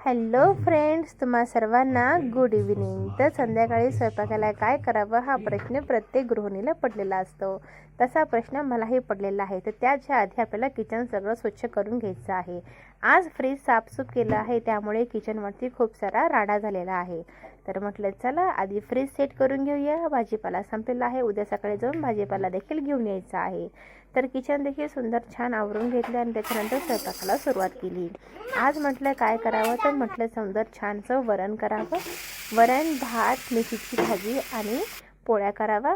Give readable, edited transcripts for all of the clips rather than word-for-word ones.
Hello friends, तुम्हा सर्वांना good evening. तर संध्याकाळी स्वयंपाकाला काय करावं हा प्रश्न प्रत्येक गृहिणीला पडलेला असतो. तसा प्रश्न मलाही पडलेला आहे. तर त्याच्या आधी आपल्याला किचन सगळं स्वच्छ करून घ्यायचं आहे. आज फ्रीज साफसूफ केलं आहे, त्यामुळे किचनवरती खूप सारा राडा झालेला आहे. तर म्हटलं चला आधी फ्रीज सेट करून घेऊया. भाजीपाला संपलेला आहे, उद्या सकाळी जाऊन भाजीपाला देखील घेऊन यायचा आहे. तर किचन देखील सुंदर छान आवरून घेतलं आणि त्याच्यानंतर स्वयंपाकाला सुरुवात केली. आज म्हटलं काय करावं, तर म्हटलं सुंदर छानसं वरण करावं. वरण, भात, मेथीची भाजी आणि पोळ्या करावा.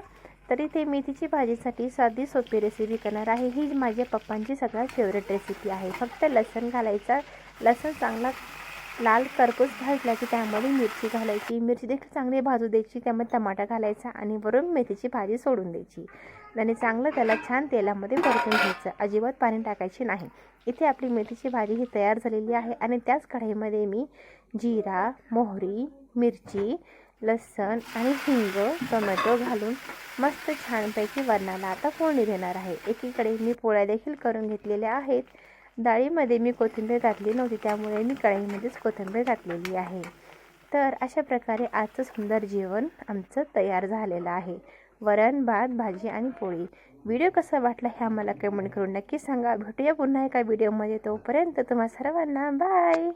तरी ते मेथीची भाजीसाठी साधी सोपी रेसिपी करणार आहे. ही माझ्या पप्पांची सगळ्यात फेवरेट रेसिपी आहे. फक्त लसूण घालायचा, लसूण चांगला लाल करपूस भाजला की त्यामध्ये मिरची घालायची, मिरची देखील चांगली भाजू द्यायची, त्यामध्ये टमाटा घालायचा आणि वरून मेथीची भाजी सोडून द्यायची आणि चांगलं त्याला छान तेलामध्ये परतून घ्यायचं. अजिबात पाणी टाकायचे नाही. इथे आपली मेथीची भाजी ही तयार झालेली आहे आणि त्याच कढईमध्ये मी जिरा, मोहरी, मिरची, लसूण आणि हिंग, टोमॅटो घालून मस्त छानपैकी वरणाला आता फोडणी देणार आहे. एकीकडे मी पोळ्या देखील करून घेतलेल्या आहेत. डाळीमध्ये मी कोथिंबीर घातली नव्हती, त्यामुळे मी कढईमध्येच कोथिंबीर घातलेली आहे. तर अशा प्रकारे आजचं सुंदर जेवण आमचं तयार झालेलं आहे. वरण, भात, भाजी आणि पोळी. व्हिडिओ कसा वाटला हे आम्हाला कमेंट करून नक्की सांगा. भेटूया पुन्हा एका व्हिडिओमध्ये. तोपर्यंत तुम्हा सर्वांना बाय.